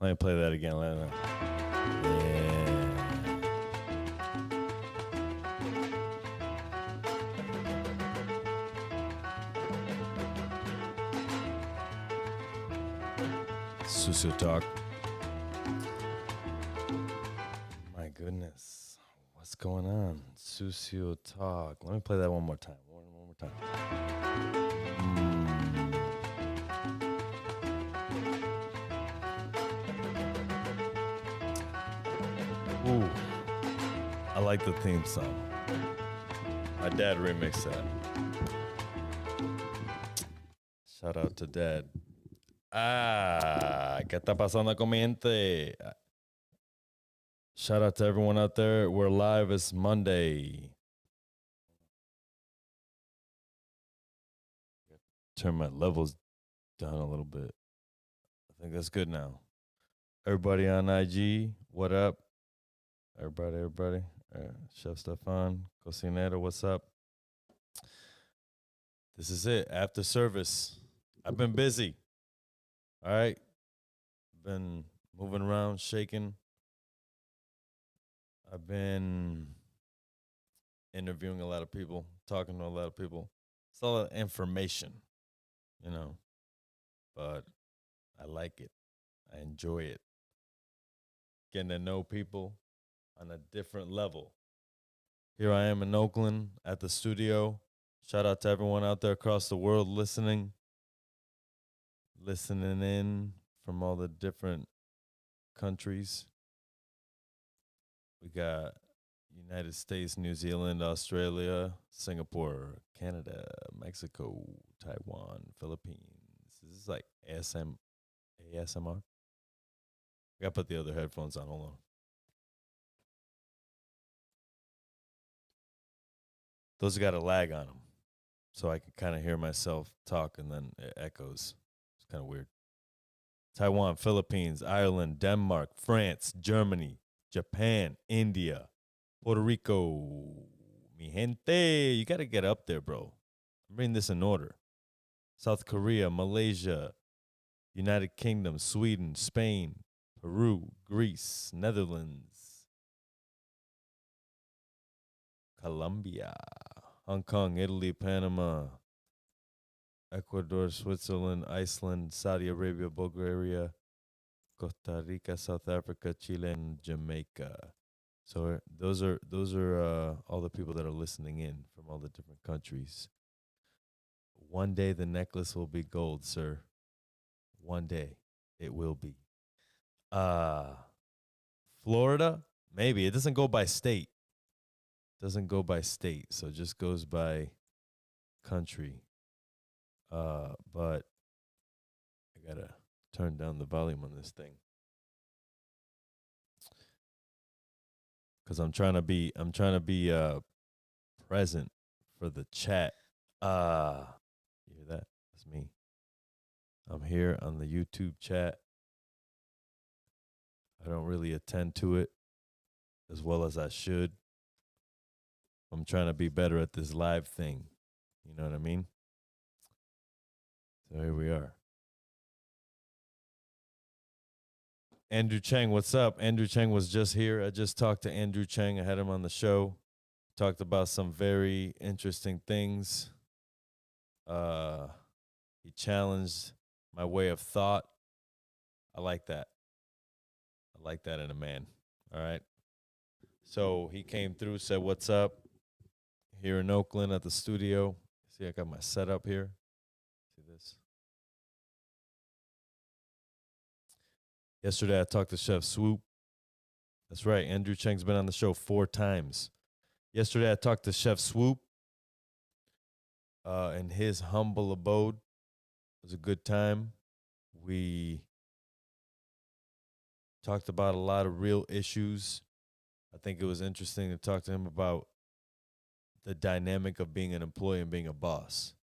Let me play that again. Yeah. Susu Talk. My goodness. What's going on? Susu Talk. Let me play that one more time. One more time. Ooh. I like the theme song. My dad remixed that. Shout out to Dad. ¿Qué está pasando con mi gente? Shout out to everyone out there. We're live. It's Monday. Turn my levels down a little bit. I think that's good now. Everybody on IG, what up? Everybody. Chef Stefan, Cocinero, what's up? This is it. After service. I've been busy. All right. Been moving around, shaking. I've been interviewing a lot of people, talking to a lot of people. It's a lot of information, but I like it. I enjoy it. Getting to know people on a different level. Here I am in Oakland at the studio. Shout out to everyone out there across the world listening in from all the different countries. We got United States, New Zealand, Australia, Singapore, Canada, Mexico, Taiwan, Philippines. This is like ASMR. I gotta put the other headphones on. Hold on. Those got a lag on them, so I can kind of hear myself talk and then it echoes. It's kind of weird. Taiwan, Philippines, Ireland, Denmark, France, Germany, Japan, India, Puerto Rico. Mi gente, you got to get up there, bro. I'm reading this in order. South Korea, Malaysia, United Kingdom, Sweden, Spain, Peru, Greece, Netherlands, Colombia, Hong Kong, Italy, Panama, Ecuador, Switzerland, Iceland, Saudi Arabia, Bulgaria, Costa Rica, South Africa, Chile, and Jamaica. So those are all the people that are listening in from all the different countries. One day the necklace will be gold, sir. One day it will be. Florida, maybe. It doesn't go by state. So it just goes by country. But I gotta turn down the volume on this thing. Cause I'm trying to be present for the chat. You hear that? That's me. I'm here on the YouTube chat. I don't really attend to it as well as I should. I'm trying to be better at this live thing. You know what I mean? So here we are. Andrew Chang, what's up? Andrew Chang was just here. I just talked to Andrew Chang. I had him on the show. Talked about some very interesting things. He challenged my way of thought. I like that. I like that in a man. All right. So he came through, said, what's up? Here in Oakland at the studio. See, I got my setup here. See this? Yesterday, I talked to Chef Swoop. That's right. Andrew Chang's been on the show 4 times. Yesterday, I talked to Chef Swoop in his humble abode. It was a good time. We talked about a lot of real issues. I think it was interesting to talk to him about the dynamic of being an employee and being a boss.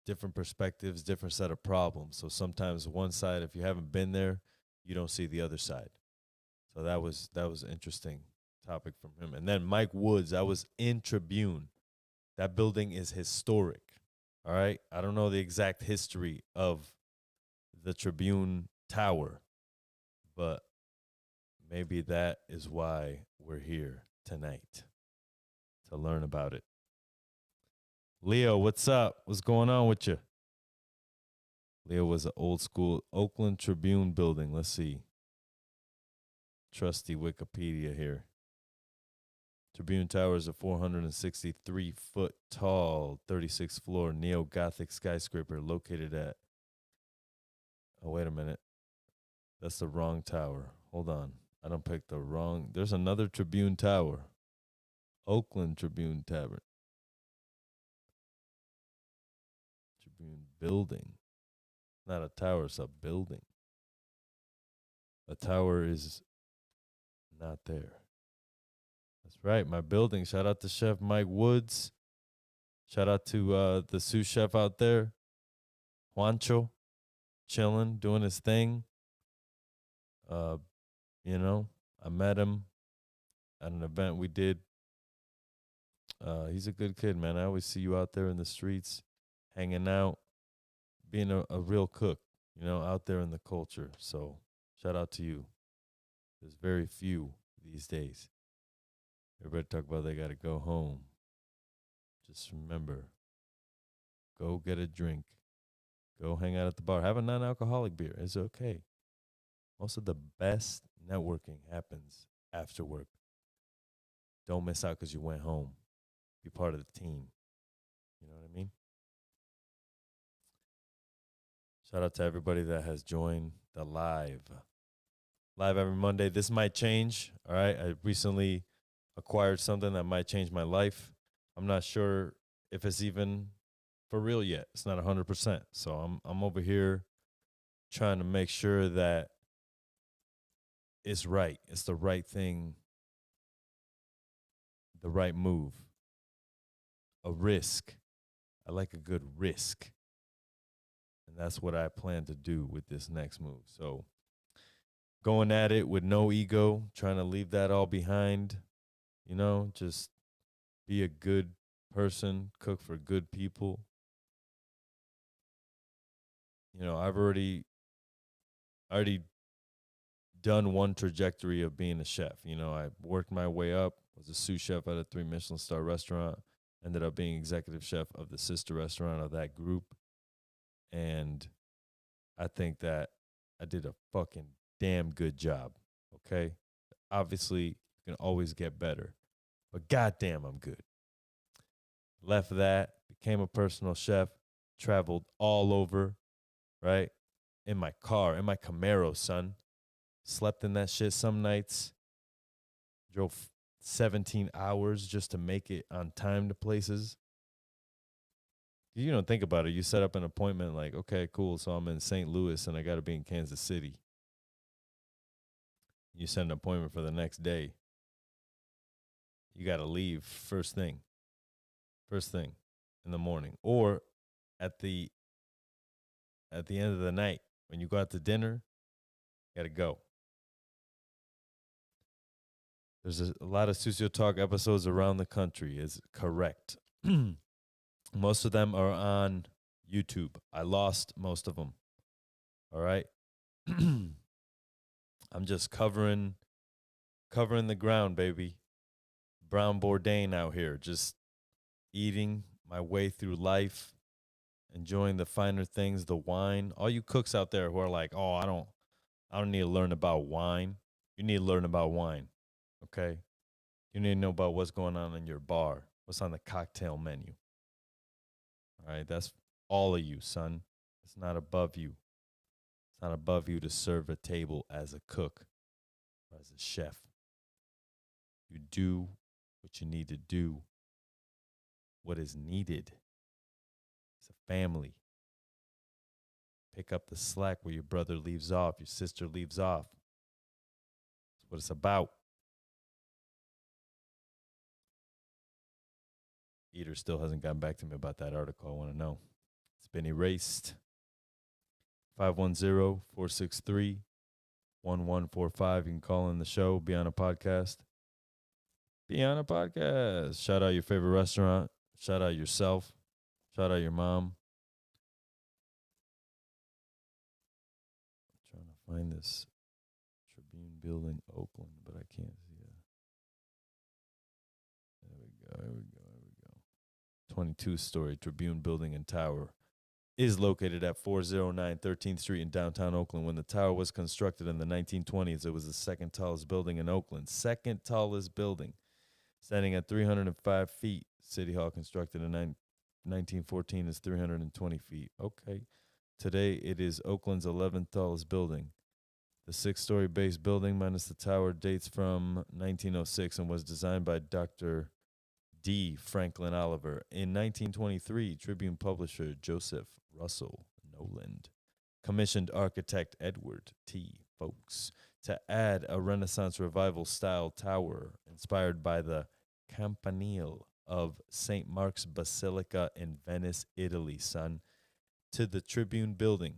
Different perspectives, different set of problems. So sometimes one side, if you haven't been there, you don't see the other side. So that was an interesting topic from him. And then Mike Woods, I was in Tribune. That building is historic. All right. I don't know the exact history of the Tribune tower. But maybe that is why we're here tonight, to learn about it. Leo, what's up? What's going on with you? Leo was an old school Oakland Tribune building. Let's see. Trusty Wikipedia here. Tribune Tower is a 463-foot tall, 36th floor neo-Gothic skyscraper located at... Oh, wait a minute. That's the wrong tower. Hold on. I don't pick the wrong... There's another Tribune Tower. Oakland Tribune Tavern. Tribune Building. Not a tower, it's a building. A tower is not there. That's right, my building. Shout out to Chef Mike Woods. Shout out to the sous chef out there, Juancho, chilling, doing his thing. You know, I met him at an event we did. He's a good kid, man. I always see you out there in the streets, hanging out, being a real cook, you know, out there in the culture. So shout out to you. There's very few these days. Everybody talk about they got to go home. Just remember, go get a drink. Go hang out at the bar. Have a non-alcoholic beer. It's okay. Most of the best networking happens after work. Don't miss out because you went home. Be part of the team. You know what I mean? Shout out to everybody that has joined the live. Live every Monday. This might change. All right. I recently acquired something that might change my life. I'm not sure if it's even for real yet. It's not 100%. So I'm over here trying to make sure that it's right. It's the right thing. The right move. A risk. I like a good risk. And that's what I plan to do with this next move. So going at it with no ego, trying to leave that all behind, you know, just be a good person, cook for good people. You know, I've already done one trajectory of being a chef. You know, I worked my way up, was a sous chef at a 3 Michelin star restaurant, ended up being executive chef of the sister restaurant of that group. And I think that I did a fucking damn good job, okay? Obviously, you can always get better, but goddamn, I'm good. Left that, became a personal chef, traveled all over, right? In my car, in my Camaro, son. Slept in that shit some nights. Drove 17 hours just to make it on time to places. You don't think about it. You set up an appointment like, okay, cool. So I'm in St. Louis and I got to be in Kansas City. You set an appointment for the next day. You got to leave first thing in the morning, or at the end of the night when you go out to dinner. You got to go. There's a lot of Susio Talk episodes around the country, is correct. Most of them are on YouTube. I lost most of them. All right. I'm just covering the ground, baby. Brown Bourdain out here, just eating my way through life, enjoying the finer things, the wine. All you cooks out there who are like, oh, I don't need to learn about wine. You need to learn about wine. Okay? You need to know about what's going on in your bar, what's on the cocktail menu. All right? That's all of you, son. It's not above you. It's not above you to serve a table as a cook or as a chef. You do what you need to do, what is needed. It's a family. Pick up the slack where your brother leaves off, your sister leaves off. That's what it's about. Eater still hasn't gotten back to me about that article. I want to know. It's been erased. 510-463-1145. You can call in the show, be on a podcast. Be on a podcast. Shout out your favorite restaurant. Shout out yourself. Shout out your mom. I'm trying to find this Tribune Building, Oakland, but I can't see it. There we go. 22-story Tribune Building and Tower is located at 409 13th Street in downtown Oakland. When the tower was constructed in the 1920s, it was the second tallest building in Oakland. Second tallest building, standing at 305 feet. City Hall, constructed in 1914, is 320 feet. Okay. Today, it is Oakland's 11th tallest building. The 6-story base building, minus the tower, dates from 1906 and was designed by Dr. D. Franklin Oliver. In 1923, Tribune publisher Joseph Russell Noland commissioned architect Edward T. Folks to add a Renaissance Revival style tower inspired by the Campanile of St. Mark's Basilica in Venice, Italy, son, to the Tribune building.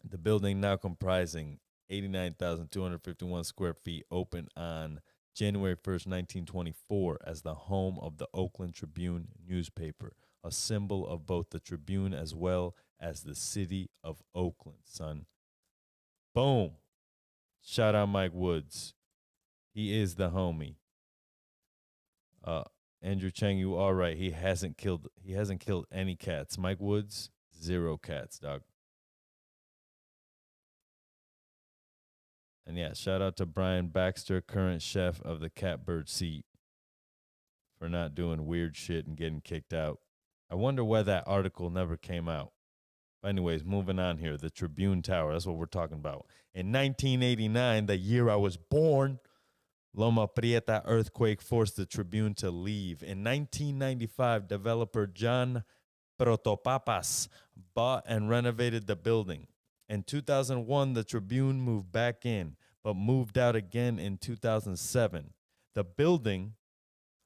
The building, now comprising 89,251 square feet, opened on January 1st, 1924, as the home of the Oakland Tribune newspaper, a symbol of both the Tribune as well as the city of Oakland, son. Boom. Shout out Mike Woods. He is the homie. Andrew Chang, you are right. He hasn't killed any cats. Mike Woods, 0 cats, dog. And yeah, shout out to Brian Baxter, current chef of the Catbird Seat, for not doing weird shit and getting kicked out. I wonder why that article never came out. But anyways, moving on here. The Tribune Tower, that's what we're talking about. In 1989, the year I was born, Loma Prieta earthquake forced the Tribune to leave. In 1995, developer John Protopapas bought and renovated the building. In 2001, the Tribune moved back in, but moved out again in 2007. The building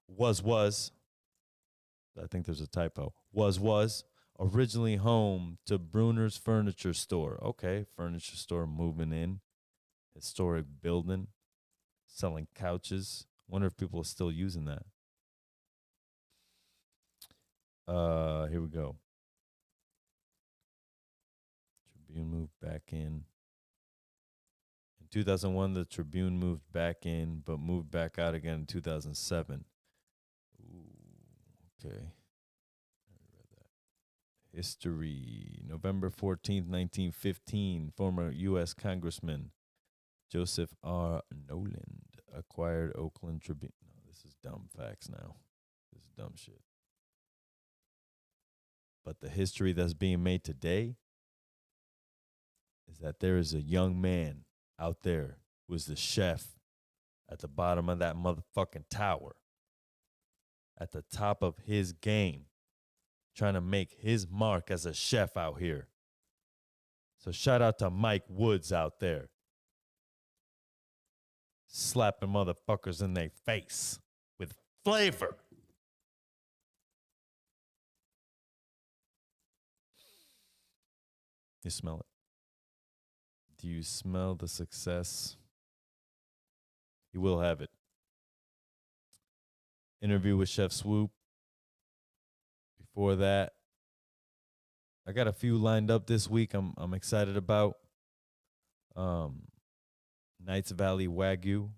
was, I think there's a typo, was originally home to Bruner's Furniture Store. Okay, furniture store moving in. Historic building, selling couches. Wonder if people are still using that. Here we go. Tribune moved back in. In 2001, the Tribune moved back in, but moved back out again in 2007. Ooh, okay. I read that. History. November 14th, 1915, former U.S. Congressman Joseph R. Noland acquired Oakland Tribune. No, this is dumb facts now. This is dumb shit. But the history that's being made today is that there is a young man out there who is the chef at the bottom of that motherfucking tower, at the top of his game, trying to make his mark as a chef out here. So shout out to Mike Woods out there, slapping motherfuckers in their face with flavor. You smell it? Do you smell the success? You will have it. Interview with Chef Swoop. Before that, I got a few lined up this week I'm excited about. Knights Valley Wagyu.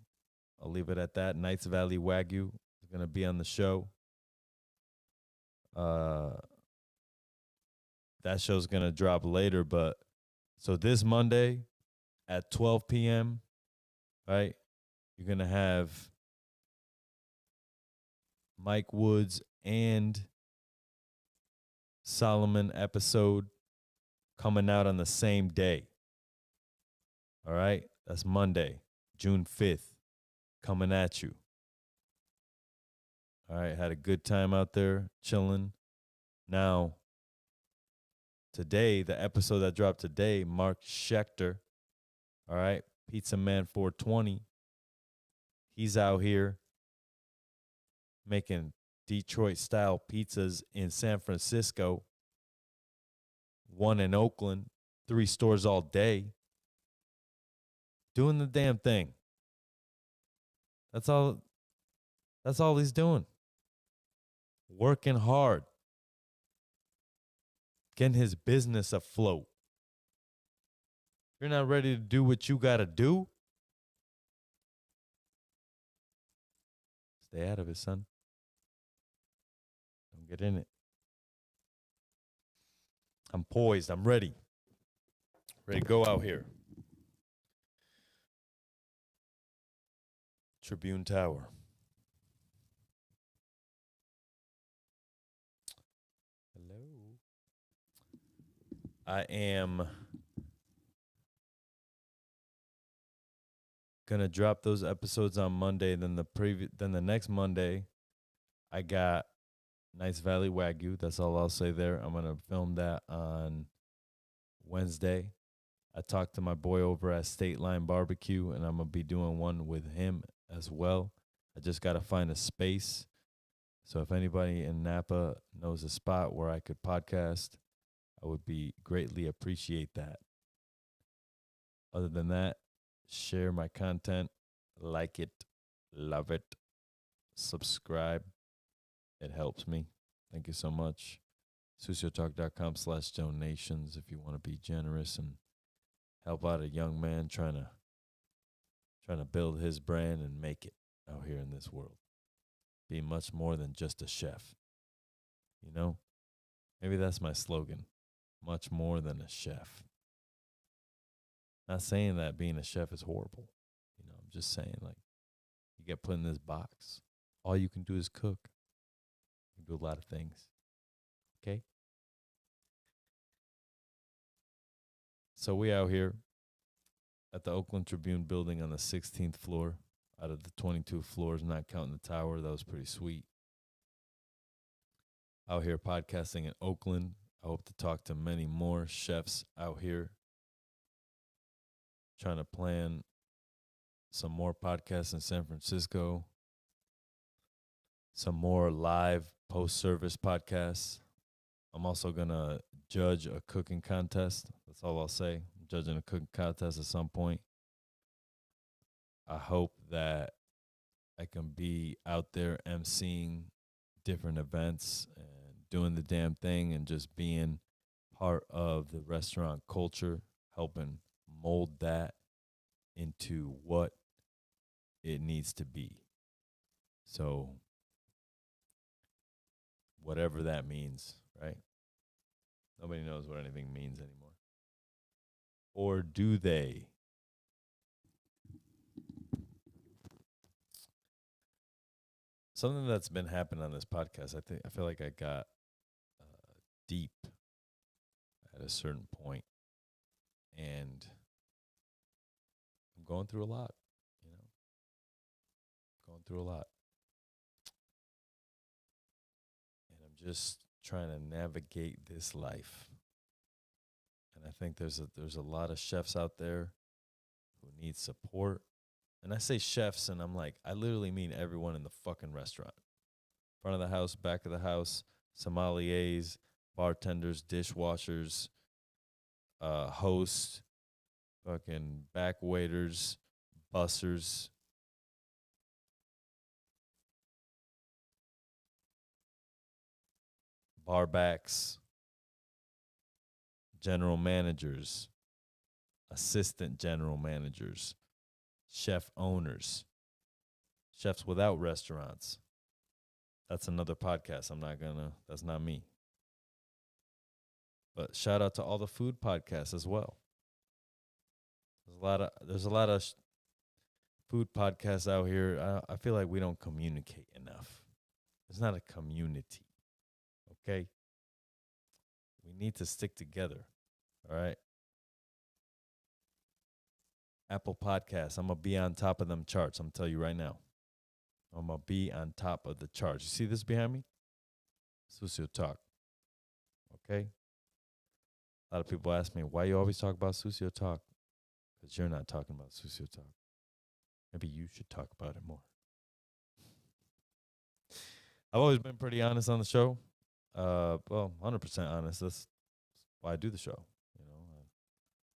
I'll leave it at that. Knights Valley Wagyu is going to be on the show. That show's going to drop later, but so this Monday at 12 p.m., right, you're going to have Mike Woods and Solomon episode coming out on the same day. All right? That's Monday, June 5th, coming at you. All right, had a good time out there, chilling. Now, today, the episode that dropped today, Mark Schechter, all right, Pizza Man 420, he's out here making Detroit-style pizzas in San Francisco, 1 in Oakland, 3 stores all day, doing the damn thing. That's all he's doing. Working hard. Getting his business afloat. If you're not ready to do what you got to do, stay out of it, son. Don't get in it. I'm poised. I'm ready. Ready to go out here. Tribune Tower. Hello. I am gonna drop those episodes on Monday. Then the next Monday, I got Nice Valley Wagyu. That's all I'll say there. I'm gonna film that on Wednesday. I talked to my boy over at State Line Barbecue, and I'm gonna be doing one with him as well. I just gotta find a space. So if anybody in Napa knows a spot where I could podcast, I would be greatly appreciate that. Other than that, share my content, like it, love it, subscribe. It helps me. Thank you so much. SusioTalk.com/donations if you want to be generous and help out a young man trying to build his brand and make it out here in this world. Be much more than just a chef. You know? Maybe that's my slogan. Much more than a chef. Not saying that being a chef is horrible. You know, I'm just saying, like, you get put in this box. All you can do is cook. You can do a lot of things. Okay? So we out here at the Oakland Tribune building on the 16th floor out of the 22 floors, not counting the tower. That was pretty sweet. Out here podcasting in Oakland. I hope to talk to many more chefs out here. Trying to plan some more podcasts in San Francisco. Some more live post-service podcasts. I'm also going to judge a cooking contest. That's all I'll say. I'm judging a cooking contest at some point. I hope that I can be out there emceeing different events and doing the damn thing and just being part of the restaurant culture, helping mold that into what it needs to be. So whatever that means, right? Nobody knows what anything means anymore. Or do they? Something that's been happening on this podcast, I feel like I got deep at a certain point, and I'm going through a lot, you know, going through a lot. And I'm just trying to navigate this life. And I think there's a lot of chefs out there who need support. And I say chefs, and I'm like, I literally mean everyone in the fucking restaurant. Front of the house, back of the house, sommeliers, bartenders, dishwashers, hosts, fucking back waiters, bussers, barbacks, general managers, assistant general managers, chef owners, chefs without restaurants. That's another podcast. That's not me. But shout out to all the food podcasts as well. There's a lot of food podcasts out here. I feel like we don't communicate enough. It's not a community. Okay? We need to stick together. All right? Apple Podcasts. I'm going to be on top of them charts. I'm going to tell you right now. I'm going to be on top of the charts. You see this behind me? Susio Talk. Okay? A lot of people ask me, why you always talk about Susio Talk? Because you're not talking about Susio Talk. Maybe you should talk about it more. I've always been pretty honest on the show. Well, 100% honest. That's why I do the show. You know,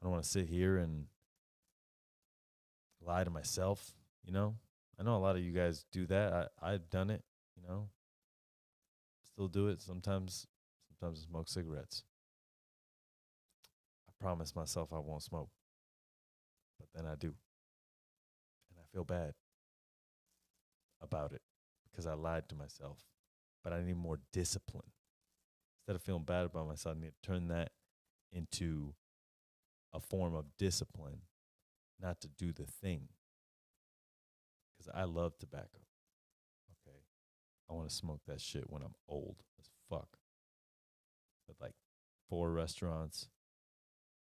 I don't want to sit here and lie to myself. You know, I know a lot of you guys do that. I've done it. You know, still do it. Sometimes I smoke cigarettes. I promise myself I won't smoke. but then I do. And I feel bad about it because I lied to myself. But I need more discipline. Instead of feeling bad about myself, I need to turn that into a form of discipline, not to do the thing. Because I love tobacco. Okay. I want to smoke that shit when I'm old as fuck. With like 4 restaurants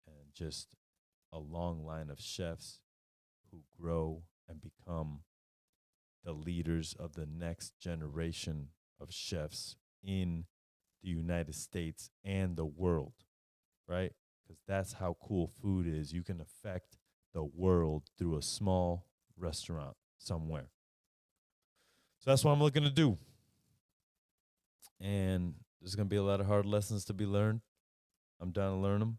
and just a long line of chefs who grow and become the leaders of the next generation of chefs in the United States and the world, right? Because that's how cool food is. You can affect the world through a small restaurant somewhere. So that's what I'm looking to do. And there's going to be a lot of hard lessons to be learned. I'm down to learn them.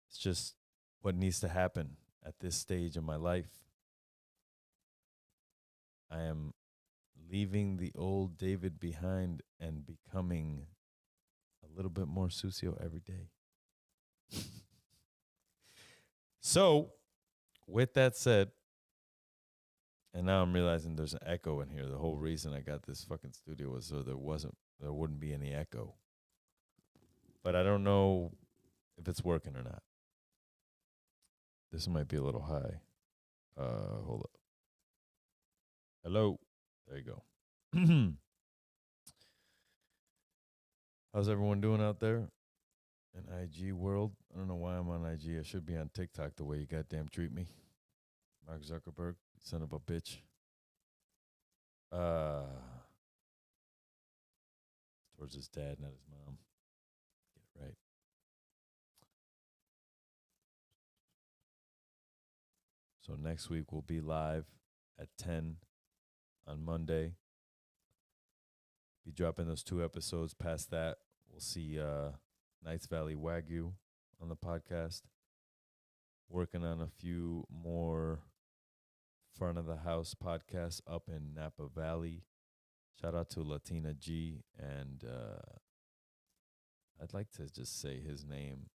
It's just what needs to happen at this stage of my life. I am leaving the old David behind and becoming a little bit more Susio every day. So, with that said, and now I'm realizing there's an echo in here. The whole reason I got this fucking studio was so there wouldn't be any echo. But I don't know if it's working or not. This might be a little high. Hold up. Hello. There you go. How's everyone doing out there in IG world? I don't know why I'm on IG. I should be on TikTok the way you goddamn treat me. Mark Zuckerberg, son of a bitch. Towards his dad, not his mom. Get it right. So next week we'll be live at 10 on Monday. Be dropping those 2 episodes. Past that, we'll see Knights Valley Wagyu on the podcast. Working on a few more front of the house podcasts up in Napa Valley. Shout out to Latina G, and I'd like to just say his name.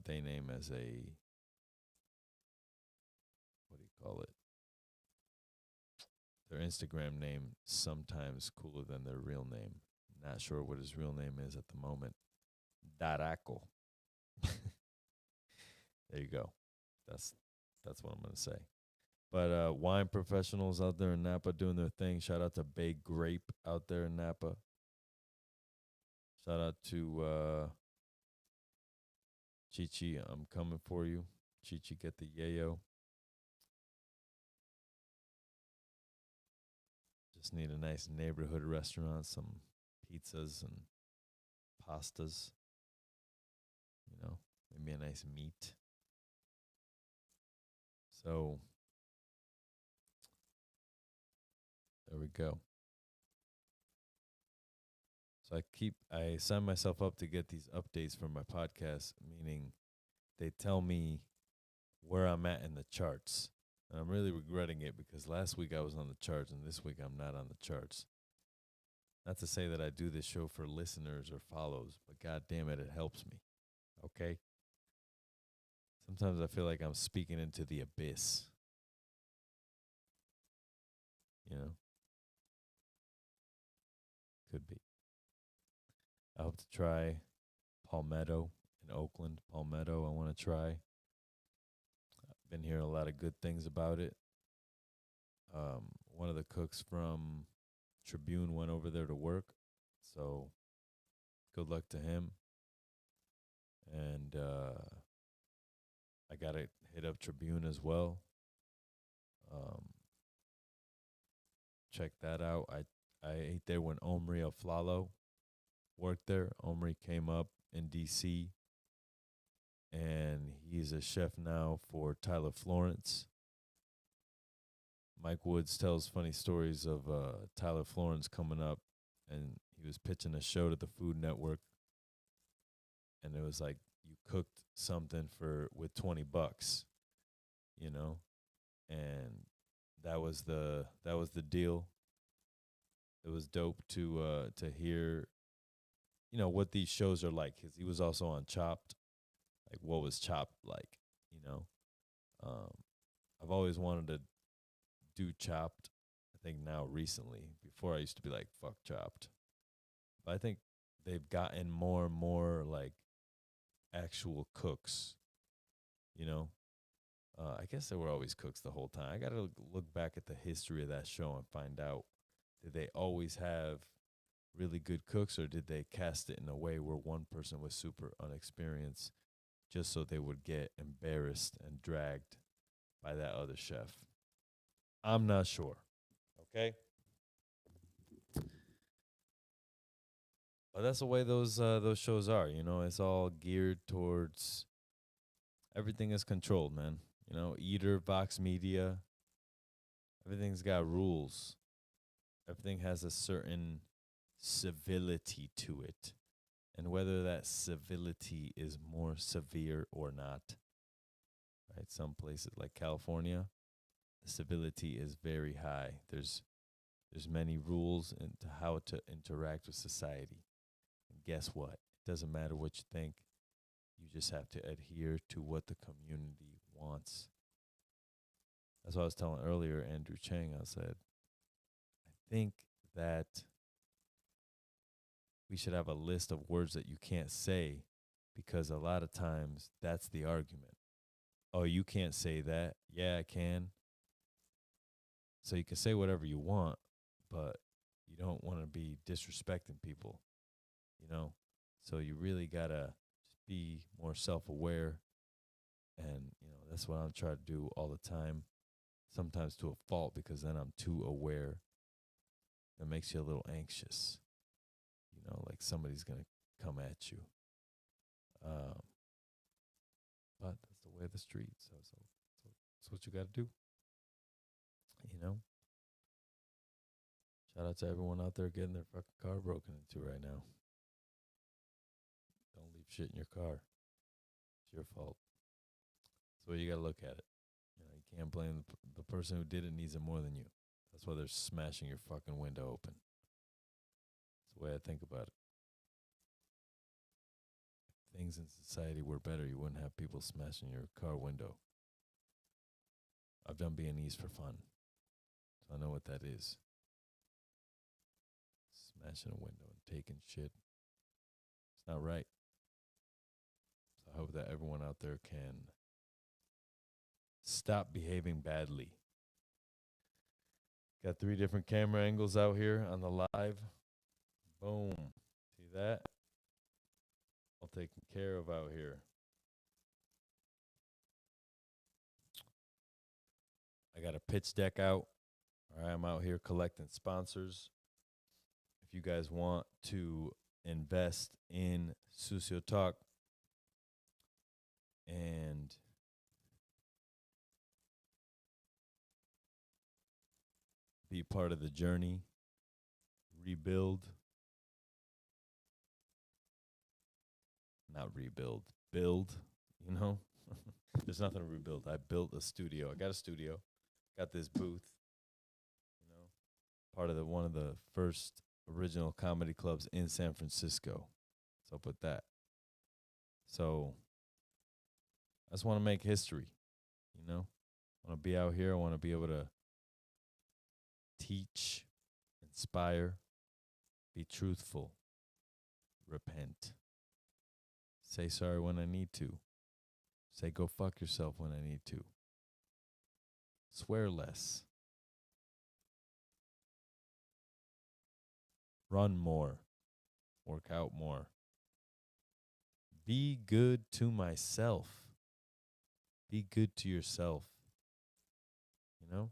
They name as a, what do you call it? Their Instagram name sometimes cooler than their real name. Not sure what his real name is at the moment. Daraco. There you go. That's what I'm gonna say. But wine professionals out there in Napa doing their thing. Shout out to Bay Grape out there in Napa. Shout out to Chichi. I'm coming for you. Chichi, get the yayo. Just need a nice neighborhood restaurant, some pizzas and pastas. You know, maybe a nice meat. So there we go. So I sign myself up to get these updates from my podcast, meaning they tell me where I'm at in the charts. And I'm really regretting it because last week I was on the charts and this week I'm not on the charts. Not to say that I do this show for listeners or follows, but god damn it, it helps me. Okay? Sometimes I feel like I'm speaking into the abyss. You know? Could be. I hope to try Palmetto in Oakland. Palmetto, I want to try. I've been hearing a lot of good things about it. One of the cooks from Tribune went over there to work, so good luck to him. And I got to hit up Tribune as well. Check that out. I ate there when Omri Aflalo worked there. Omri came up in D.C., and he's a chef now for Tyler Florence. Mike Woods tells funny stories of Tyler Florence coming up, and he was pitching a show to the Food Network, and it was like you cooked something with $20, you know, and that was the deal. It was dope to hear, you know, what these shows are like, because he was also on Chopped, like what was Chopped like, you know, Um, I've always wanted to do Chopped. I think now recently. Before I used to be like fuck Chopped, but I think they've gotten more and more like actual cooks. You know, I guess they were always cooks the whole time. I gotta look back at the history of that show and find out, did they always have really good cooks, or did they cast it in a way where one person was super unexperienced just so they would get embarrassed and dragged by that other chef? I'm not sure. Okay. But that's the way those shows are, you know. It's all geared towards, everything is controlled, man. You know, Eater, Vox Media, everything's got rules. Everything has a certain civility to it. And whether that civility is more severe or not, right? Some places like California, the civility is very high. There's many rules into how to interact with society. And guess what? It doesn't matter what you think. You just have to adhere to what the community wants. That's what I was telling earlier, Andrew Chang. I said, I think that we should have a list of words that you can't say, because a lot of times that's the argument. Oh, you can't say that. Yeah, I can. So you can say whatever you want, but you don't want to be disrespecting people, you know? So you really got to be more self-aware. And, you know, that's what I'm trying to do all the time, sometimes to a fault, because then I'm too aware. It makes you a little anxious, you know, like somebody's going to come at you. But that's the way of the street. So that's what you got to do, you know? Shout out to everyone out there getting their fucking car broken into right now. Don't leave shit in your car. It's your fault. So you got to look at it. You know, you can't blame the person who did it needs it more than you. That's why they're smashing your fucking window open. That's the way I think about it. If things in society were better, you wouldn't have people smashing your car window. I've done B&Es for fun, so I know what that is. Smashing a window and taking shit. It's not right. So I hope that everyone out there can stop behaving badly. Got 3 different camera angles out here on the live. Boom. See that? All taken care of out here. I got a pitch deck out. All right, I'm out here collecting sponsors. If you guys want to invest in Sucio Talk and be part of the journey, rebuild, not rebuild, build, you know? There's nothing to rebuild. I built a studio. I got a studio, got this booth, you know, part of one of the first original comedy clubs in San Francisco. So put that. So I just want to make history, you know? I want to be out here. I want to be able to teach, inspire, be truthful, repent, say sorry when I need to, say go fuck yourself when I need to, swear less, run more, work out more, be good to myself, be good to yourself, you know?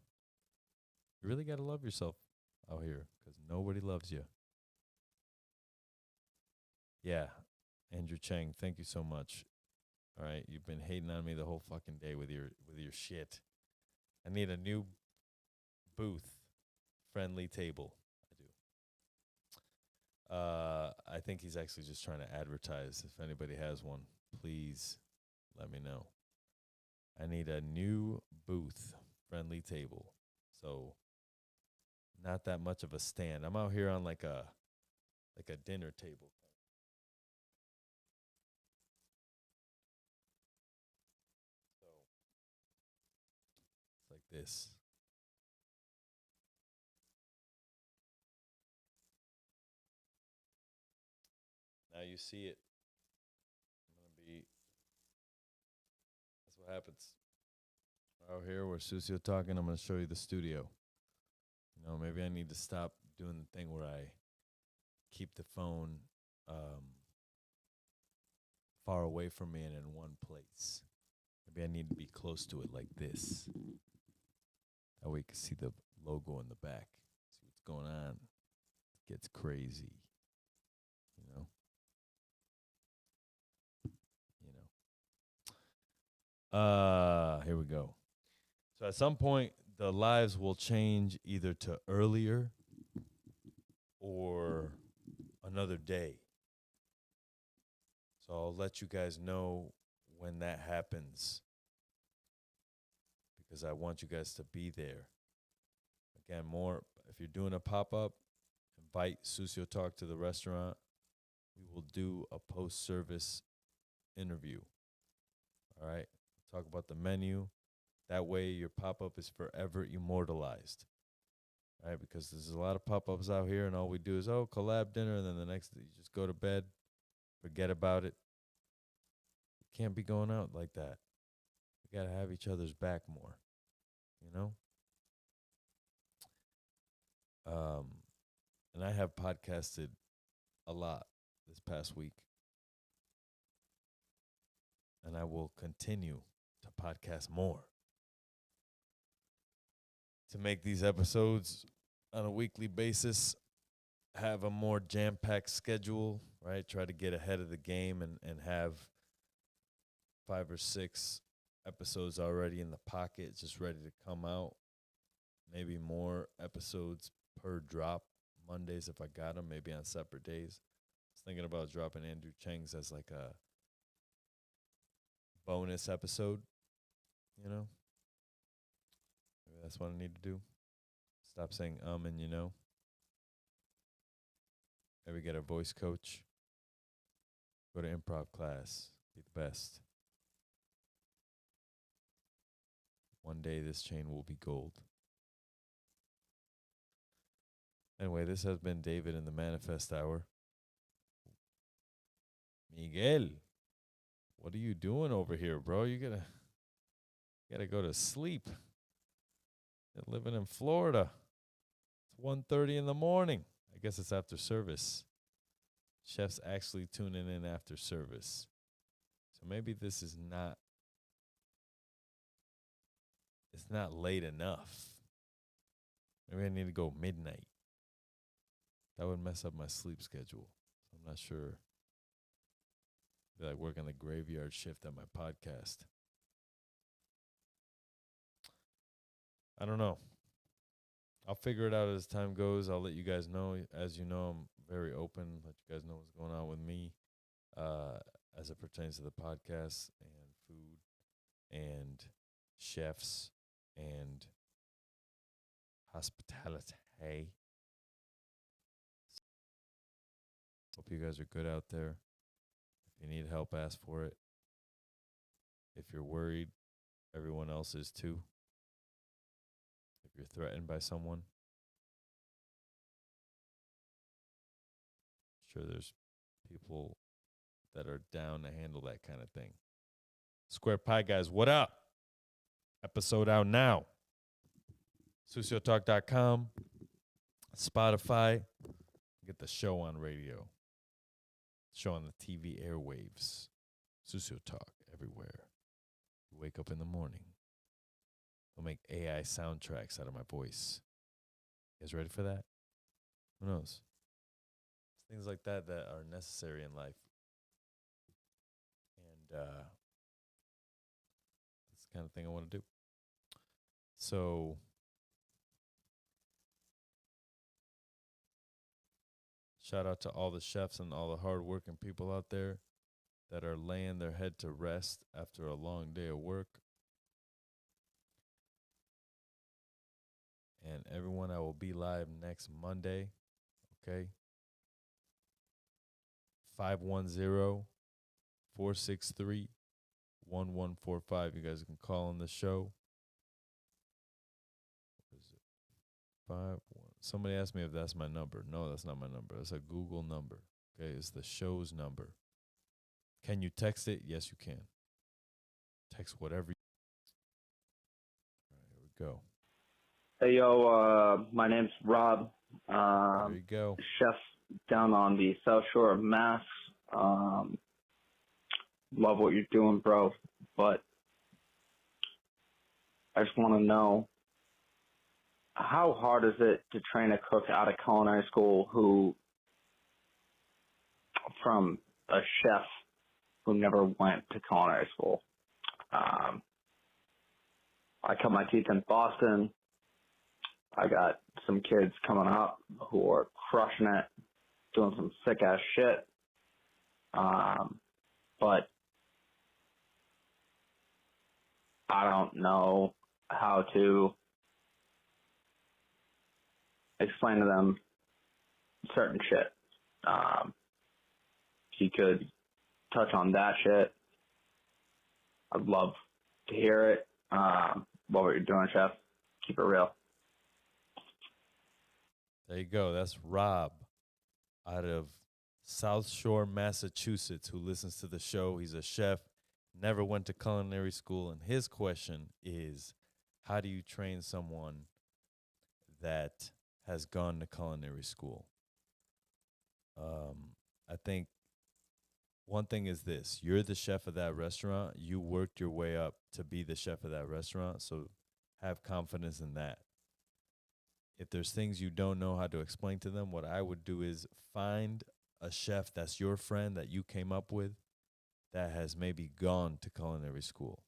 You really got to love yourself out here, because nobody loves you. Yeah, Andrew Chang, thank you so much. All right, you've been hating on me the whole fucking day with your shit. I need a new booth, friendly table. I do. I think he's actually just trying to advertise. If anybody has one, please let me know. I need a new booth, friendly table. So not that much of a stand. I'm out here on like a dinner table. So this. Now you see it. That's what happens. Out here, we're Susio talking. I'm going to show you the studio. You know, maybe I need to stop doing the thing where I keep the phone far away from me and in one place. Maybe I need to be close to it like this. That way you can see the logo in the back. See what's going on. It gets crazy. You know? Here we go. So at some point, the lives will change either to earlier or another day. So I'll let you guys know when that happens because I want you guys to be there. Again, more, if you're doing a pop-up, invite Susio Talk to the restaurant. We will do a post-service interview. All right? Talk about the menu. That way your pop-up is forever immortalized. All right? Because there's a lot of pop-ups out here, and all we do is, collab dinner, and then the next day you just go to bed, forget about it. You can't be going out like that. We got to have each other's back more, you know? And I have podcasted a lot this past week. And I will continue to podcast more. To make these episodes on a weekly basis, have a more jam-packed schedule, right? Try to get ahead of the game and have 5 or 6 episodes already in the pocket, just ready to come out. Maybe more episodes per drop. Mondays if I got them, maybe on separate days. I was thinking about dropping Andrew Cheng's as like a bonus episode, you know? Maybe that's what I need to do. Stop saying and you know. Maybe get a voice coach. Go to improv class. Be the best. One day this chain will be gold. Anyway, this has been David in the Manifest Hour. Miguel, what are you doing over here, bro? You gotta go to sleep. You're living in Florida. It's 1:30 in the morning. I guess it's after service. Chef's actually tuning in after service. So maybe this is not, it's not late enough. Maybe I need to go midnight. That would mess up my sleep schedule. I'm not sure. I feel like working the graveyard shift at my podcast. I don't know. I'll figure it out as time goes. I'll let you guys know. As you know, I'm very open. Let you guys know what's going on with me as it pertains to the podcast and food and chefs and hospitality. Hope you guys are good out there. If you need help, ask for it. If you're worried, everyone else is too. If you're threatened by someone, sure there's people that are down to handle that kind of thing. Square Pie guys, what up? Episode out now. SusioTalk.com, Spotify. Get the show on radio. Show on the TV airwaves. Susio Talk everywhere. You wake up in the morning. We'll make AI soundtracks out of my voice. You guys ready for that? Who knows? It's things like that that are necessary in life. And that's the kind of thing I want to do. So shout out to all the chefs and all the hardworking people out there that are laying their head to rest after a long day of work. And everyone, I will be live next Monday, okay? 510-463-1145. You guys can call on the show. Somebody asked me if that's my number. No, that's not my number. That's a Google number. Okay, it's the show's number. Can you text it? Yes, you can. Text whatever. All right, here we go. Hey, yo, my name's Rob. There you go. Chef down on the South Shore of Mass. Love what you're doing, bro. But I just want to know, how hard is it to train a cook out of culinary school from a chef who never went to culinary school? I cut my teeth in Boston. I got some kids coming up who are crushing it, doing some sick ass shit. But I don't know how to explain to them certain shit. If you could touch on that shit, I'd love to hear it. Love what you're doing, Chef. Keep it real. There you go. That's Rob out of South Shore, Massachusetts, who listens to the show. He's a chef, never went to culinary school. And his question is, how do you train someone that has gone to culinary school? I think one thing is this: you're the chef of that restaurant. You worked your way up to be the chef of that restaurant. So have confidence in that. If there's things you don't know how to explain to them, what I would do is find a chef that's your friend that you came up with that has maybe gone to culinary school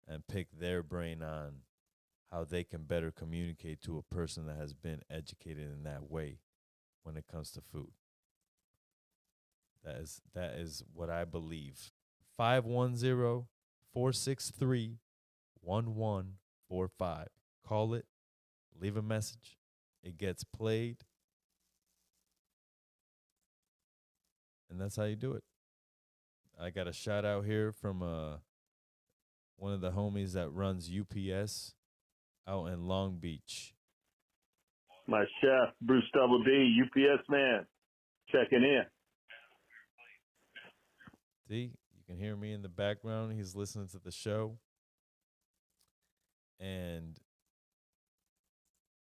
and pick their brain on how they can better communicate to a person that has been educated in that way when it comes to food. That is what I believe. 510-463-1145. Call it, leave a message. It gets played. And that's how you do it. I got a shout out here from one of the homies that runs UPS out in Long Beach. My chef, Bruce Double D, UPS man, checking in. See, you can hear me in the background. He's listening to the show. And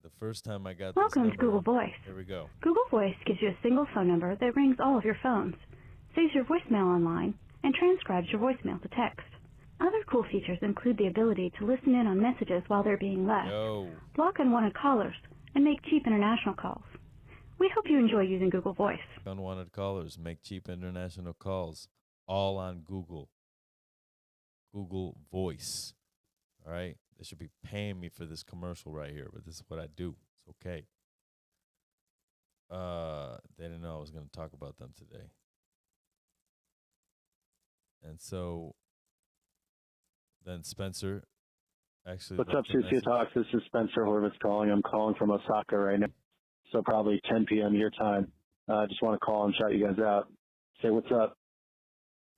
the first time I got Welcome this to Google Voice. Here we go. Google Voice gives you a single phone number that rings all of your phones, saves your voicemail online, and transcribes your voicemail to text. Other cool features include the ability to listen in on messages while they're being left, block unwanted callers, and make cheap international calls. We hope you enjoy using Google Voice. Unwanted callers, make cheap international calls, all on Google. Google Voice. All right? They should be paying me for this commercial right here, but this is what I do. It's okay. They didn't know I was going to talk about them today. And so then Spencer actually... What's up, Sucio Talks? This is Spencer Horvitz calling. I'm calling from Osaka right now, so probably 10 p.m. your time. I just want to call and shout you guys out. Say what's up.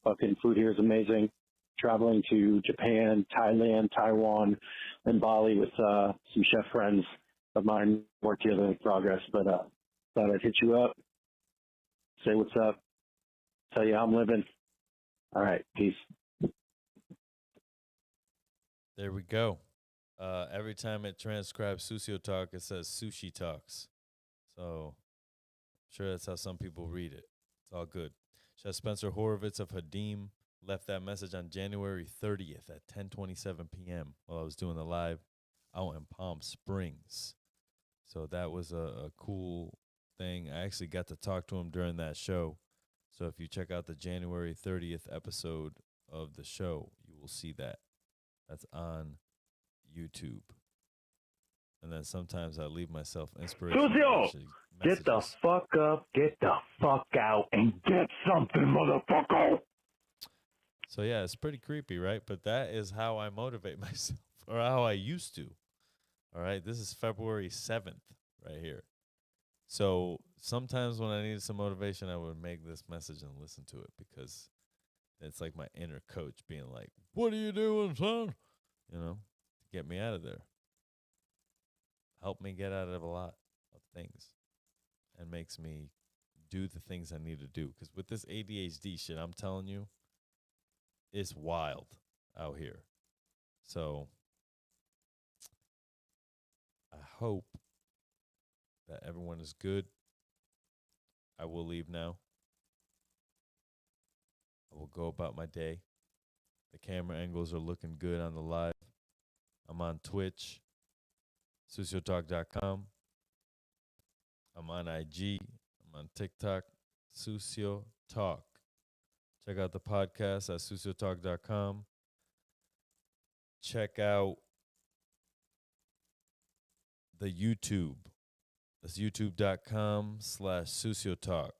Fucking food here is amazing. Traveling to Japan, Thailand, Taiwan, and Bali with some chef friends of mine. Work together in progress, but thought I'd hit you up. Say what's up. Tell you how I'm living. All right, peace. There we go. Every time it transcribes Sucio Talk, it says Sushi Talks. So I'm sure that's how some people read it. It's all good. Chef Spencer Horowitz of Hadim left that message on January 30th at 10:27 p.m. while I was doing the live out in Palm Springs. So that was a cool thing. I actually got to talk to him during that show. So if you check out the January 30th episode of the show, you will see that. That's on YouTube. And then sometimes I leave myself inspiration. Sucio, get the fuck up, get the fuck out, and get something, motherfucker. So yeah, it's pretty creepy, right? But that is how I motivate myself, or how I used to. All right, this is February 7th right here. So sometimes when I needed some motivation, I would make this message and listen to it because it's like my inner coach being like, "What are you doing, son?" You know, to get me out of there. helped me get out of a lot of things and makes me do the things I need to do. Because with this ADHD shit, I'm telling you, it's wild out here. So I hope that everyone is good. I will leave now. I will go about my day. The camera angles are looking good on the live. I'm on Twitch, SucioTalk.com. I'm on IG. I'm on TikTok, Sucio Talk. Check out the podcast at SucioTalk.com. Check out the YouTube. That's youtube.com/SucioTalk.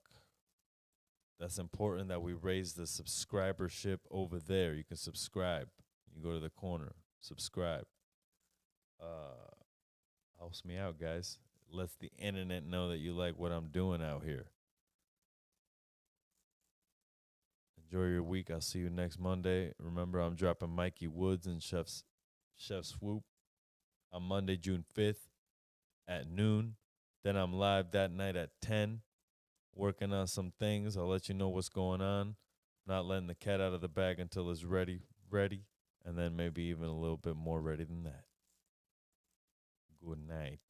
That's important that we raise the subscribership over there. You can subscribe. You go to the corner, subscribe. Helps me out, guys. Lets the internet know that you like what I'm doing out here. Enjoy your week. I'll see you next Monday. Remember, I'm dropping Mikey Woods and Chef Swoop on Monday, June 5th at noon. Then I'm live that night at 10, working on some things. I'll let you know what's going on. Not letting the cat out of the bag until it's ready, and then maybe even a little bit more ready than that. Good night.